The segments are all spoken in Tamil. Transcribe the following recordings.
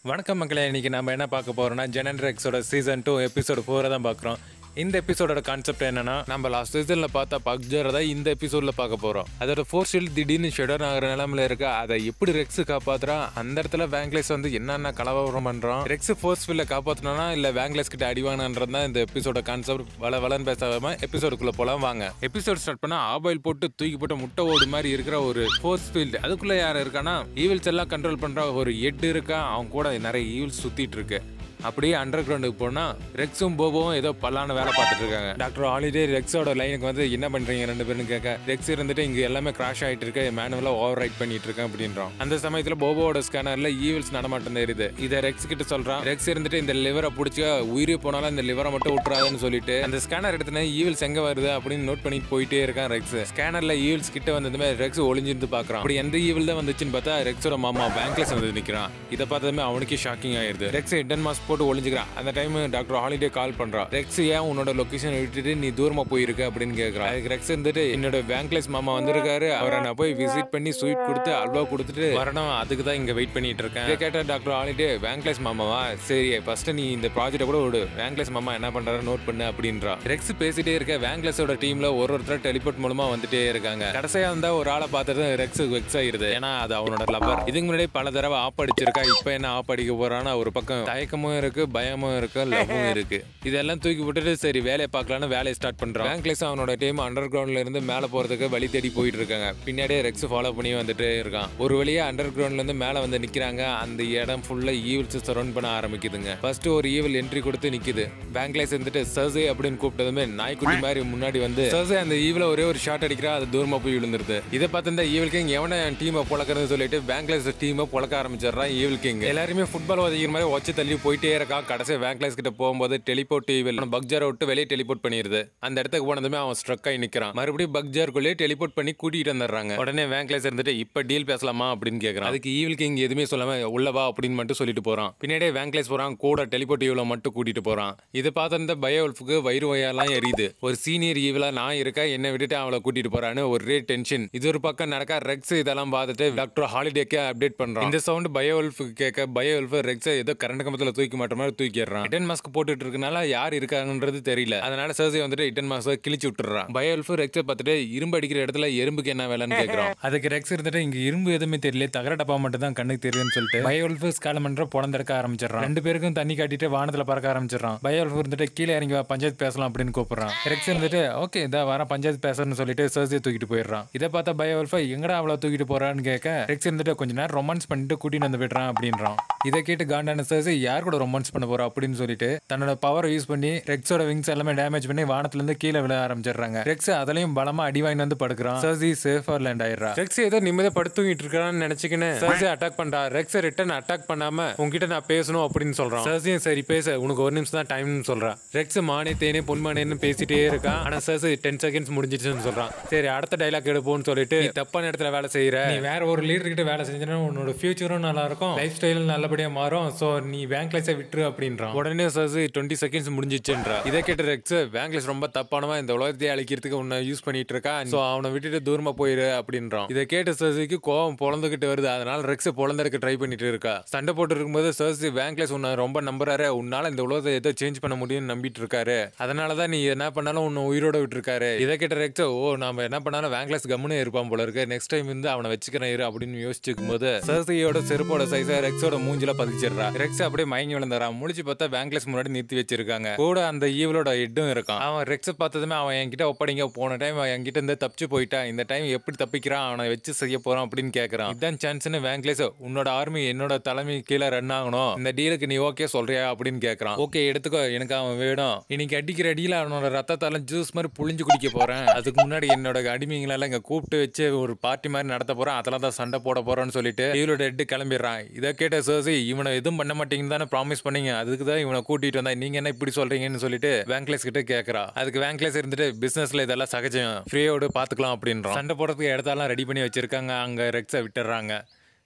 வணக்கம் மக்களே, இன்னைக்கு நம்ம என்ன பார்க்க போறோம்னா ஜெனன்ரெக்ஸோட சீசன் 2 எபிசோட் 4 தான் பார்க்குறோம். இந்த எபிசோடோட கான்செப்ட் என்னன்னா, நம்ம லாஸ்ட் சீசன்ல பார்த்த பக்ஜரை தான் இந்த எபிசோட்ல பார்க்க போறோம். அதோட ஃபோர்ஸ் ஷீல்ட் திடீர்னு ஷெடர் ஆகிற நிலைமையில இருக்கு. அதை எப்படி ரெக்ஸ் காப்பாத்துறா, அந்த இடத்துல வேங்க்லேஸ் வந்து என்னென்ன கலவரம் பண்றான், ரெக்ஸ் ஃபோர்ஸ் ஃபீல்ட காப்பாத்தினா இல்ல வேங்க்லேஸ் கிட்ட அடிவானன்றது தான் இந்த எபிசோட கான்செப்ட். வளன்னு பேசாம எபிசோடுக்குள்ள போலாம் வாங்க. எபிசோட் ஸ்டார்ட் பண்ணா ஆபாயில் போட்டு தூக்கி போட்டு முட்டை ஓடு மாதிரி இருக்கிற ஒரு ஃபோர்ஸ் ஃபீல்டு. அதுக்குள்ள யார் இருக்கானா, ஈவில்ஸ் எல்லாம் கண்ட்ரோல் பண்ற ஒரு ஹெட் இருக்கா. அவங்க கூட நிறைய ஈவில்ஸ் சுத்திட்டு இருக்கு. அப்படியே அண்டர் கிரவுண்டுக்கு போனா ரெக்ஸும் போபோவும் ஏதோ பல்லான வேலை பார்த்துட்டு இருக்காங்க. டாக்டர் ஹாலிடே ரெக்ஸோட லைனுக்கு வந்து என்ன பண்றீங்க ரெண்டு பேரும் கேட்க, ரெக்ஸ் இருந்துட்டு இங்க எல்லாமே கிராஷ் ஆயிட்டு இருக்கு, மேனுவலா ஓவர் ரைட் பண்ணிட்டு இருக்கேன் அப்படின்றான். அந்த சமயத்துல போபோவோட ஸ்கேனர்ல ஈவில்ஸ் நடமாட்டம் தெரியுது. இதை ரெக்ஸ் கிட்ட சொல்றான். ரெக்ஸ் இருந்துட்டு இந்த லிவரை பிடிச்சி உயிரே போனாலும் இந்த லிவரை மட்டும் விட்டுறாதுன்னு சொல்லிட்டு அந்த ஸ்கேனர் எடுத்துன ஈவில்ஸ் எங்க வருது அப்படின்னு நோட் பண்ணிட்டு போயிட்டே இருக்கான் ரெக்ஸ். ஸ்கேனர்ல ஈவில்ஸ் கிட்ட வந்ததுமே ரெக்ஸ் ஒளிஞ்சிருந்து பாக்குறான். அப்படி எந்த ஈவில் தான் வந்துச்சுன்னு பார்த்தா ரெக்ஸோட மாமா பேங்க்லெஸ் வந்து நிக்கிறான். இதை பார்த்ததுமே அவனுக்கே ஷாக்கிங் ஆயிருது. ரெக்ஸ் ஹிடன் மாஸ்க் போட்டு ஒளிஞ்சுக்கிறான். அந்த டைம் டாக்டர் ஹாலிடே கால் பண்றா. ரெக்ஸ் ஏன் உன்னோட லொகேஷன் விட்டுட்டு நீ தூரமா போயிருக்கு அப்படின்னு கேக்குறான். அதுக்கு ரெக்ஸ் இருந்துட்டு என்னோட பேங்க்லெஸ் மாமா வந்திருக்காரு, அவரை நான் போய் விசிட் பண்ணி ஸ்வீட் கொடுத்து அல்வா கொடுத்துட்டு வரணும், அதுக்கு தான் இங்க வெயிட் பண்ணிட்டு இருக்கேன். இதை கேட்ட டாக்டர் ஹாலிடே பேங்க்லெஸ் மாமாவா, சரி ஃபர்ஸ்ட் நீ இந்த ப்ராஜெக்ட கூட விடு, பேங்க்லெஸ் மாமா என்ன பண்றாரு நோட் பண்ணு அப்படின்றா. ரெக்ஸ் பேசிட்டே இருக்க பேங்க்லெஸோட டீம்ல ஒருத்தர் டெலிபோர்ட் மூலமா வந்துட்டே இருக்காங்க. கடைசியா இருந்தா ஒரு ஆளை பார்த்துட்டு ரெக்ஸ் வெக்ஸ் ஆயிருது. ஏன்னா அது அவனோட லவர். இதுக்கு முன்னாடி பல தடவை ஆப் அடிச்சிருக்கா, இப்ப என்ன ஆப் அடிக்க போறான்னு ஒரு பக்கம் தயக்கமும் இருக்கு, பயமும் இருக்கு, லவ்வும் இருக்கு. இதெல்லாம் தூக்கி விட்டுட்டு சரி வேலையை பார்க்கலான்னு வேலையை ஸ்டார்ட் பண்றான். பேங்க்லெஸ் அவனோட டீம் அண்டர் கிரவுண்ட்ல இருந்து மேல போறதுக்கு வழி தேடி போயிட்டு இருக்காங்க. பின்னாடியே ரெக்ஸ் ஃபாலோ பண்ணி வந்துட்டே இருக்கான். ஒரு வழியா அண்டர் கிரவுண்ட்ல இருந்து மேல வந்து நிக்கிறாங்க. அந்த இடம் ஃபுல்லா ஈவில்ஸ் சரௌண்ட் பண்ண ஆரம்பிக்குதுங்க. ஃபர்ஸ்ட் ஒரு ஈவில் என்ட்ரி கொடுத்து நிக்குது. பேங்க்லெஸ் இருந்துட்டு சர்சே அப்படின்னு கூப்பிட்டதுமே நாய்க்குட்டி மாதிரி முன்னாடி வந்து சர்சே அந்த ஈவில ஒரே ஒரு ஷாட் அடிக்கிறா, அது தூரமா போய் விழுந்துருது. இதை பார்த்து இந்த ஈவில் கிங் எவனை டீமை பொழக்கிறதுன்னு சொல்லிட்டு பேங்க்லெஸ் டீமை பொழக்க ஆரம்பிச்சிடறான். ஈவில் கிங் எல்லாருமே ஃபுட்பால் உதவிக்கிற மாதிரி வச்சு தள்ளி போயிட்டே இருக்கா. கடைசி பேங்க்லெஸ் கிட்ட போகும்போது டெலிபோர்ட் ஈவில் பக்ஜரை விட்டு வெளியே டெலிபோர்ட் பண்ணிடுது. அந்த இடத்துக்கு போனதுமே அவன் ஸ்ட்ரக் ஆகி நிக்கிறான். மறுபடியும் பக்ஜருக்குள்ளே டெலிபோர்ட் பண்ணி கூட்டிட்டு வந்துடுறாங்க. உடனே வேங்க்லேஸ் இருந்துட்டு இப்ப டீல் பேசலாமா அப்படின்னு கேட்கறான். அதுக்கு ஈவில் கிங் எதுவுமே சொல்லாம உள்ளவா அப்படின்னு மட்டும் சொல்லிட்டு போறான். பின்னாடியே வேங்க்லேஸ் போறான், கூட டெலிபோர்ட் ஈவில மட்டும் கூட்டிட்டு போறான். இதை பார்த்த இந்த பயோல்ஃபுக்கு வயிறு வயெல்லாம் எரியுது. ஒரு சீனியர் ஈவிலா நான் இருக்கா, என்ன விட்டுட்டு அவளை கூட்டிட்டு போறான்னு ஒரே டென்ஷன். இது ஒரு பக்கம் நடக்க ரெக்ஸ் இதெல்லாம் பார்த்துட்டு டாக்டர் ஹாலிடேக்கு அப்டேட் பண்றான். இந்த சவுண்ட் பயோல்ஃபுக்கு கேட்க பயோல்ஃப் ரெக்ஸ் ஏதோ கரண்ட் கம்பத்துல தூக்கி மாட்ட மாதிரி தூக்கிடுறான். ஹிடன் மாஸ்க் போட்டுட்டு இருக்கனால யார் இருக்காங்கன்றது தெரியல. அதனால சர்சே வந்துட்டு ஹிடன் மாஸ்க் கிழிச்சு விட்டுறான். பயோல்ஃப் ரெக்ஸை பார்த்துட்டு இரும்பு அடிக்கிற இடத்துல எறும்புக்கு என்ன வேலைன்னு கேட்கறான். அதுக்கு ரெக்ஸ் இருந்துட்டு இங்க இரும்பு எதுவுமே தெரியல, தகர டப்பா மட்டும் தான் கண்ணுக்கு தெரியுதுன்னு சொல்லிட்டு பயோல்ஃப் ஸ்காலமன்ற பொழந்தெடுக்க ஆரம்பிச்சிடறான். ரெண்டு பேருக்கும் தண்ணி காட்டிட்டு வானத்துல பறக்க ஆரம்பிச்சிடறான். பயோல்ஃப் இருந்துட்டு கீழே இறங்கி வா, பஞ்சாயத்து பேசலாம் அப்படின்னு கூப்பிடுறான். ரெக்ஸ் இருந்துட்டு ஓகே இதா வர பஞ்சாயத்து பேசணும்னு சொல்லிட்டு சர்சே தூக்கிட்டு போயிடுறான். இதை பார்த்தா பயோல்ஃப் எங்கடா அவளை தூக்கிட்டு போறான்னு கேட்க ரெக்ஸ் இருந்துட்டு கொஞ்ச நேரம் ரொமான்ஸ் பண்ணிட்டு கூட்டிட்டு வந்து விடுறான் அப்படின்றான். இதை கேட்டு காண்டான சர்சே யார் கூட ரொமான்ஸ் பண்ண போறா அப்படின்னு சொல்லிட்டு தன்னோட பவர் யூஸ் பண்ணி ரெக்ஸோட விங்ஸ் எல்லாமே டேமேஜ் பண்ணி வானத்துல இருந்து கீழே விழ ஆரம்பிச்சிடுறாங்க. ரெக்ஸ் அதுலயும் பலமா அடி வாங்கி வந்து படுக்கிறான். சர்சி சேஃபா லேண்ட் ஆயிடுறா. ரெக்ஸ் ஏதோ நிம்மதியா படுத்துங்கிட்டு இருக்கான்னு நினைச்சுக்கின்னு சர்சி அட்டாக் பண்றா. ரெக்ஸ் ரிட்டர்ன் அட்டாக் பண்ணாம உங்ககிட்ட நான் பேசணும் அப்படின்னு சொல்றான். சர்சியும் சரி பேச, உனக்கு ஒரு நிமிஷம் தான் டைம்னு சொல்றான். ரெக்ஸ் மானே தேனே பொன்மானேன்னு பேசிட்டே இருக்கான். ஆனா சர்சி 10 செகண்ட்ஸ் முடிஞ்சிச்சுன்னு சொல்றான். சரி அடுத்த டைலாக் எடுப்போம்னு சொல்லிட்டு தப்பான இடத்துல வேலை செய்யற, நீ வேற ஒரு லீடர் கிட்ட வேலை செஞ்சா உன்னோட ஃபியூச்சரும் நல்லா இருக்கும், லைஃப் ஸ்டைலும் நல்லபடியா மாறும், சோ நீ பேங்க்லெஸை விட்டுரு அப்படின்றான். உடனே சர்சி 20 செகண்ட்ஸ் முடிஞ்சிச்சுன்றா. இதை கேட்ட ரெக்ஸ் பேங்க்லெஸ் ரொம்ப தப்பானவன், இந்த உலகத்தையே அழிக்கிறதுக்கு உன்னை யூஸ் பண்ணிட்டு இருக்கான், சோ அவனை விட்டுட்டு தூரமா போயிரு அப்படின்றான். இதை கேட்ட சர்சிக்கு கோவம் பொழந்துகிட்டு வருது. அதனால ரெக்ஸ் பொழந்தெடுக்க ட்ரை பண்ணிட்டு இருக்கா. சண்டை போட்டு இருக்கும்போது சர்சி பேங்க்லெஸ் உன்னை ரொம்ப நம்புறாரு, உன்னால இந்த உலகத்தை ஏதோ சேஞ்ச் பண்ண முடியும்னு நம்பிட்டு இருக்காரு, அதனாலதான் நீ என்ன பண்ணாலும் உன்னை உயிரோட விட்டுருக்காரு. இதை கேட்ட ரெக்ஸ் ஓ நாம என்ன பண்ணாலும் பேங்க்லெஸ் கம்முன்னு இருப்பான் போல இருக்கு, நெக்ஸ்ட் டைம் வந்து அவனை வச்சுக்கிறேன் இரு அப்படின்னு யோசிச்சுக்கும் போது சர்சியோட செருப்போட சைஸை ரெக்ஸோட மூஞ்சில பதிச்சிடுறா. ரெக்ஸ் அப்படியே மயங்கி விழுந்துறான். முடிச்சு பார்த்தா பேங்க்லெஸ் முன்னாடி நிறுத்தி வச்சிருக்காங்க. கூட அந்த ஈவலோட ஹெட்டும் இருக்கான். அவன் ரெக்ஸை பார்த்ததுமே அவன் என்கிட்ட ஒப்படைங்க, போன டைம் அவன் என்கிட்ட இருந்து தப்பிச்சு போயிட்டான், இந்த டைம் எப்படி தப்பிக்கிறான், அவனை வச்சு செய்ய போறான் அப்படின்னு கேட்கறான். இதான் சான்ஸ்னு பேங்க்லெஸ் உன்னோட ஆர்மி என்னோட தலைமை கீழே ரன் ஆகணும், இந்த டீலுக்கு நீ ஓகே சொல்றியா அப்படின்னு கேட்கறான். ஓகே எடுத்துக்கோ, எனக்கு அவன் வேணும், இன்னைக்கு அடிக்கிற அடியில அவனோட ரத்தத்தால ஜூஸ் மாதிரி புளிஞ்சு குடிக்க போறேன், அதுக்கு முன்னாடி என்னோட அடிமைங்களெல்லாம் இங்க கூப்பிட்டு வச்சு ஒரு பார்ட்டி மாதிரி நடத்த போறேன், அதெல்லாம் தான் சண்டை போட போறோம்னு சொல்லிட்டு இவளோட ஹெட் கிளம்பிடுறான். இதை கேட்ட சர்சி இவனை எதுவும் பண்ண மாட்டீங்கன்னு தானே ப்ராமிஸ் பண்ணீங்க, அதுக்கு தான் இவனை கூட்டிட்டு வந்தா, நீங்க என்ன இப்படி சொல்றீங்கன்னு சொல்லிட்டு பேங்க்லெஸ் கிட்ட கேட்கறா. அதுக்கு பேங்க்லெஸ் இருந்துட்டு பிசினஸ்ல இதெல்லாம் சகஜம், ஃப்ரீயோடு பாத்துக்கலாம் அப்படின்றான். சண்டை போடுறதுக்கு இடத்தெல்லாம் ரெடி பண்ணி வச்சிருக்காங்க. அங்க ரெக்ஸை விட்டுறாங்க.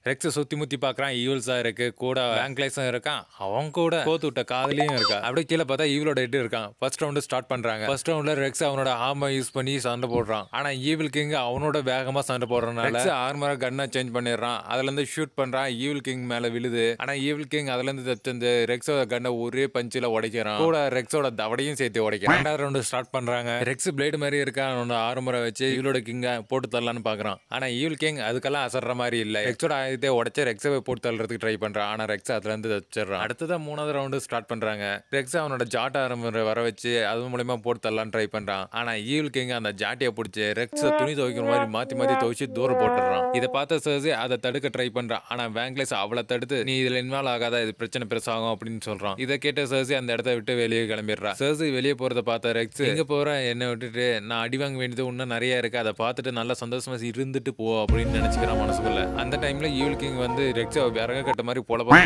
ரெக்ஸ் சுத்தி முத்தி பாக்குறான், ஈவில்ஸா இருக்கு, கூட வேங்க்லைஸும் இருக்கான், அவன் கூட கோத்து விட்ட காதலியும் இருக்கா. அப்படியே கீழே பார்த்தா ஈவிலோட ஹெட் இருக்கான். ஃபர்ஸ்ட் ரவுண்ட் ஸ்டார்ட் பண்றாங்க. ஃபர்ஸ்ட் ரவுண்ட்ல ரெக்ஸ் அவனோட ஆர்மர் யூஸ் பண்ணி சண்டை போடுறான். ஆனா ஈவில் கிங் அவனோட வேகமா சண்டை போடுறனால ரெக்ஸ் ஆர்மரை கன்னா சேஞ்ச் பண்ணிடுறான். அதுல இருந்து ஷூட் பண்றான், ஈவில் கிங் மேல விழுது. ஆனா ஈவில் கிங் அதுல இருந்து தப்பிச்சு ரெக்ஸோட கண்ணை ஒரே பஞ்சில உடைக்கிறான். கூட ரெக்ஸோட தவடையும் சேர்த்து உடைக்கிறான். ரெண்டாவது ரவுண்ட் ஸ்டார்ட் பண்றாங்க. ரெக்ஸ் பிளேடு மாதிரி இருக்கா, அவனோட ஆர்மரை வச்சு ஈவிலோட கிங்க போட்டு தரலான்னு பாக்குறான். ஆனா ஈவில் கிங் அதுக்கெல்லாம் அசர்ற மாதிரி இல்ல. ரெக்ஸோட ஆயுதத்தை உடைச்சு ரெக்ஸை போட்டு தள்ளுறதுக்கு ட்ரை பண்றான். ஆனா ரெக்ஸ் அதுல இருந்து தப்பிச்சிடறான். அடுத்ததான் மூணாவது ரவுண்டு ஸ்டார்ட் பண்றாங்க. ரெக்ஸ் அவனோட ஜாட் ஆர்மரை வர வச்சு அது மூலமா போட்டு தரலான்னு ட்ரை பண்றான். ஆனா ஈவில் கிங் அந்த ஜாட்டியை பிடிச்சி ரெக்ஸ் துணி துவைக்கிற மாதிரி மாத்தி மாத்தி துவைச்சு தூரம் போட்டுறான். இதை பார்த்த சர்சி அதை தடுக்க ட்ரை பண்றான். ஆனா வேங்க்லைஸ் அவளை தடுத்து நீ இதுல இன்வால்வ் ஆகாத, இது பிரச்சனை பெருசாகும் அப்படின்னு சொல்றான். இதை கேட்ட சர்சி அந்த இடத்த விட்டு வெளியே கிளம்பிடுறா. சர்சி வெளியே போறத பார்த்த ரெக்ஸ் எங்க போற, என்ன விட்டுட்டு நான் அடி வாங்க வேண்டியது இன்னும் நிறைய இருக்கு, அதை பார்த்துட்டு நல்லா சந்தோஷமா இருந்துட்டு போ அப்படின்னு நினைச்சுக்கிறான் மனசுக்குள்ள. அந்த டைம்ல ஈவில் கிங் வந்து ரெக்ஸ் விறக கட்ட மாதிரி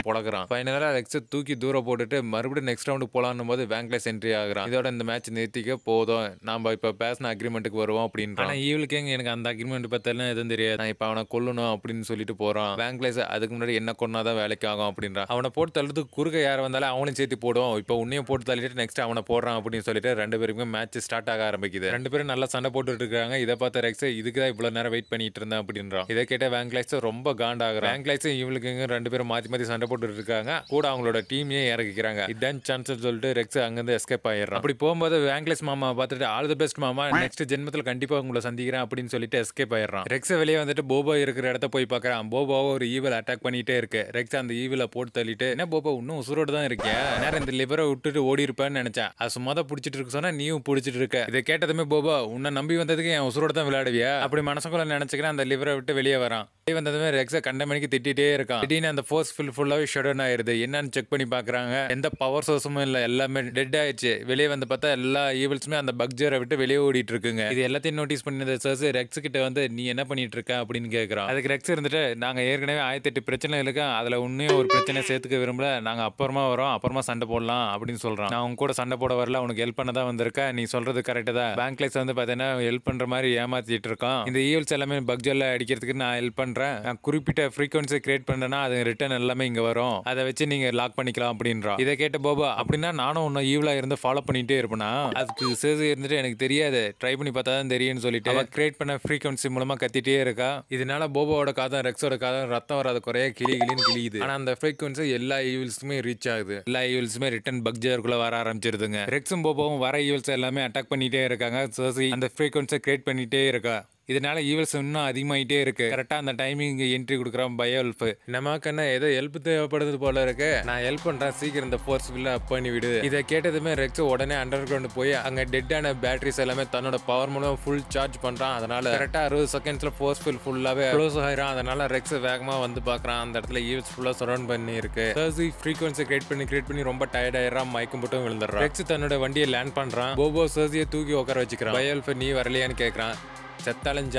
பொழக்கிறான். ஃபைனலா ரெக்ஸ் தூக்கி தூரம் போட்டுட்டு மறுபடியும் நெக்ஸ்ட் ரவுண்ட் போலான்னும் போது வேங்க்லைஸ் என்ட்ரி ஆகுறான். இதோட இந்த மேட்ச் நிறுத்திக்க போதும், நாம இப்ப பேசின அக்ரிமெண்ட்டுக்கு வருவோம் அப்படின்றான். ஆனா ஈவில் கிங் எனக்கு அந்த அக்ரிமெண்ட் பத்திலாம் எதுவும் தெரியாது, நான் இப்ப அவனை கொல்லணும் அப்படின்னு சொல்லிட்டு போறான். வேங்க்லைஸ் அதுக்கு முன்னாடி என்ன கொன்னாதான் வேலைக்கு ஆகும் அப்படின்றான். அவனை போட்டு தள்ளுறதுக்கு குறுக்க யார் வந்தாலும் அவனையும் சேர்த்து போடுவோம், இப்ப உன்னையும் போட்டு தள்ளிட்டு நெக்ஸ்ட் அவனை போடுறான் அப்படின்னு சொல்லிட்டு ரெண்டு பேருக்குமே மேட்ச் ஸ்டார்ட் ஆக ஆரம்பிக்குது. ரெண்டு பேரும் நல்லா சண்டை போட்டுட்டு இருக்காங்க. இதை பார்த்த ரெக்ஸ் இதுக்குதான் இவ்வளவு நேரம் வெயிட் பண்ணிட்டு இருந்தேன் அப்படின்றான். இதை கேட்ட வேங்க்லைஸ் ரொம்ப காண்டாகிறான். வேங்க்லைஸ் இவளுக்கு ரெண்டு பேரும் மாத்தி மாத்தி சண்டை போட்டு இருக்காங்க. கூட அவங்களோட டீமையே இறக்கிக்கிறாங்க. இதான் சான்ஸ் சொல்லிட்டு ரெக்ஸ் அங்கிருந்து எஸ்கேப் ஆயிடுறான். அப்படி போகும்போது வேங்க்லைஸ் மாமா பார்த்துட்டு ஆல் தி பெஸ்ட் மாமா, நெக்ஸ்ட் ஜென்மத்தில் கண்டிப்பா உங்களை சந்திக்கிறேன் அப்படின்னு சொல்லிட்டு எஸ்கேப் ஆயிடுறான். ரெக்ஸ் வெளியே வந்துட்டு போபோ இருக்கிற இடத்த போய் பார்க்கறான். போபோவை ஒரு ஈவில் அட்டாக் பண்ணிட்டே இருக்கு. ரெக்ஸ் அந்த ஈவில போட்டு தள்ளிட்டு, என்ன போபோ இன்னும் உசுரோடு தான் இருக்கேன், நேரம் இந்த லிவரை விட்டுட்டு ஓடி இருப்பேன்னு நினைச்சேன், அது சும்மா தான் பிடிச்சிட்டு இருக்கு சொன்னா நீயும் பிடிச்சிட்டு இருக்க. இதை கேட்டதுமே போபோ உன்னை நம்பி வந்ததுக்கு என் உசுரோட தான் விளையாடுவியா அப்படி மனசுக்குள்ள நினைச்சுக்கிறேன். அந்த லிவரை விட்டு வெளியே வரான். வந்ததுமே ரெக்ஸை கண்ட மணிக்கு திட்டிட்டே இருக்கான். திடீர்னு அந்த ஃபோர்ஸ் ஃபுல்லாவே ஷட் டவுன் ஆயிருது. என்னன்னு செக் பண்ணி பாக்குறாங்க, எந்த பவர் சோர்ஸும் இல்ல, எல்லாமே டெட் ஆயிடுச்சு. வெளியே வந்து பார்த்தா எல்லா ஈவில்ஸுமே அந்த பக்ஜரை விட்டு வெளியே ஓடிட்டு இருக்குங்க. இது எல்லாத்தையும் நோட்டீஸ் பண்ணி சர்ஸ் ரெக்ஸ் கிட்ட வந்து நீ என்ன பண்ணிட்டு இருக்க அப்படின்னு கேட்கறான். அதுக்கு ரெக்ஸ் இருந்துட்டு நாங்க ஏற்கனவே 1008 பிரச்சனை இருக்கு, அதுல உன்னையும் ஒரு பிரச்சனை சேர்த்துக்க விரும்பல, நாங்க அப்புறமா வரோம், அப்புறமா சண்டை போடலாம் அப்படின்னு சொல்றான். நான் உங்க கூட சண்டை போட வரல, உனக்கு ஹெல்ப் பண்ண தான் வந்திருக்கேன், நீ சொல்றது கரெக்ட் தான். வேங்க்லைஸ் வந்து பாத்தீங்கன்னா ஹெல்ப் பண்ற மாதிரி ஏமாத்திட்டு இருக்கான். இந்த ஈவில்ஸ் எல்லாமே பக்ஜர்ல அடிக்கிறதுக்கு நான் ஹெல்ப் பண்றேன், நான் குறிப்பிட்ட ஃப்ரீக்வன்சி கிரியேட் பண்ணனா அது ரிட்டர்ன் எல்லாமே இங்க வரும், அதை வச்சு நீங்க லாக் பண்ணிக்கலாம் அப்படின்றான். இதை கேட்ட போபா அப்படின்னா நானும் உன்னை ஈவிலா இருந்து ஃபாலோ பண்ணிட்டே இருப்பேனா, அதுக்கு சேர்த்து இருந்துட்டு எனக்கு தெரியாது, ட்ரை பண்ணி பார்த்தா தான் தெரியும்னு சொல்லிட்டு அவ கிரியேட் பண்ண ஃப்ரீக்வன்சி மூலமா கத்திட்டே இருக்கா. இதனால போபாவோட காதம் ரெக்ஸோட காதம் ரத்தம் வராத குறைய கிளின்னு கிளியுது. ஆனா அந்த ஃப்ரீக்வன்சி எல்லா ஈவில்ஸுமே ரீச் ஆகுது. எல்லா ஈவில்ஸுமே ரிட்டர்ன் பக்ஜருக்குள்ள வர ஆரம்பிச்சிருதுங்க. ரெக்ஸும் போபாவும் வர ஈவில்ஸ் எல்லாமே அட்டாக் பண்ணிட்டே இருக்காங்க. சர்சி அந்த ஃப்ரீக்வன்சியை கிரியேட் பண்ணிட்டே இருக்கா. இதனால ஈவல்ஸ் இன்னும் அதிகமாயிட்டே இருக்கு. கரெக்டா அந்த டைமிங் என்ட்ரி கொடுக்குறான் பயோல்ஃப். நமக்கு என்ன ஏதோ ஹெல்ப் தேவைப்படுது போல இருக்கு, நான் ஹெல்ப் பண்றேன், சீக்கிரம் இந்த ஃபோர்ஸ் ஃபுல்லா அப் பண்ணி விடு. இதை கேட்டதுமே ரெக்ஸ் உடனே அண்டர் கிரவுண்ட் போய் அங்க டெட்டான பேட்டரிஸ் எல்லாமே தன்னோட பவர் மூலம் ஃபுல் சார்ஜ் பண்றான். அதனால கரெக்டா 60 செகண்ட்ஸ்ல ஃபோர்ஸ் ஃபுல்லாவே க்ளோஸ் ஆயிரும். அதனால ரெக்ஸ் வேகமா வந்து பாக்குறான். அந்த இடத்துல ஈவல்ஸ் ஃபுல்லா சரௌண்ட் பண்ணி இருக்கு. சர்சி ஃப்ரீக்வன்சி கிரியேட் பண்ணி ரொம்ப டயர்ட் ஆயிடுறான். மயக்கம் போட்டும் விழுந்துடுறான். ரெக்ஸ் தன்னோட வண்டியை லேண்ட் பண்றான். போபோ சர்சியை தூக்கி உட்கார வச்சுக்கிறான். பயோல்ஃப் நீ வரலையான்னு கேட்கறான். செத்தாலும்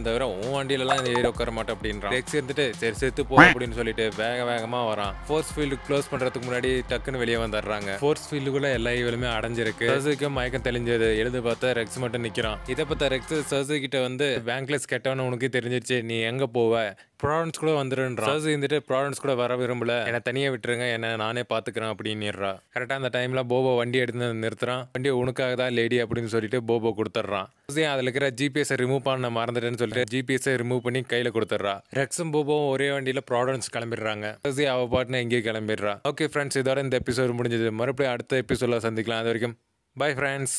தவிர உன் வண்டியிலலாம் ஏறி உட்கார மாட்டேன் அப்படின்றான். ரெக்ஸ் இருந்துட்டு சரி செத்து போ அப்படின்னு சொல்லிட்டு வேகமா வரான். ஃபோர்ஸ் ஃபீல்டு க்ளோஸ் பண்றதுக்கு முன்னாடி டக்குன்னு வெளியே வந்துடுறாங்க. ஃபோர்ஸ் ஃபீல்டுக்குள்ள எல்லா ஈவலுமே அடைஞ்சிருக்கு. சர்சிக்கும் மயக்கம் தெளிஞ்சது. எழுது பார்த்தா ரெக்ஸ் மட்டும் நிக்கிறான். இதை பார்த்தா ரெக்ஸ் சர்சி கிட்ட வந்து வேங்க்லெஸ் கெட்டவனு உனக்கு தெரிஞ்சிருச்சு, நீ எங்க போவ, ப்ராடன்ஸ் கூட வந்துடுன்றான். சர்சி இருந்துட்டு ப்ராடன்ஸ் கூட வர விரும்பல, என்னை தனியா விட்டுருங்க, என்ன நானே பாத்துக்கிறேன் அப்படின்னுறா. கரெக்டா அந்த டைம்ல போபோ வண்டி எடுத்து நிறுத்துறான். வண்டியை உனக்காக தான் லேடி அப்படின்னு சொல்லிட்டு போபோ கொடுத்துட்றான். அதுல இருக்கிற ஜிபிஎஸ் ரிமூவ் பண்ண மறந்துட்டேன்னு சொல்லிட்டு ஜிபிஎஸ் ரிமூவ் பண்ணி கையில கொடுத்துட்றா. ரெக்ஸும் போபோவும் ஒரே வண்டியில ப்ராடன்ஸ் கிளம்பிடுறாங்க. சர்சி அவ பாட்டுன்னு எங்கேயும் கிளம்பிடுறா. ஓகே ஃப்ரெண்ட்ஸ், இதோட இந்த எபிசோட் முடிஞ்சது. மறுபடியும் அடுத்த எபிசோட்ல சந்திக்கலாம். அது வரைக்கும் பை ஃப்ரெண்ட்ஸ்.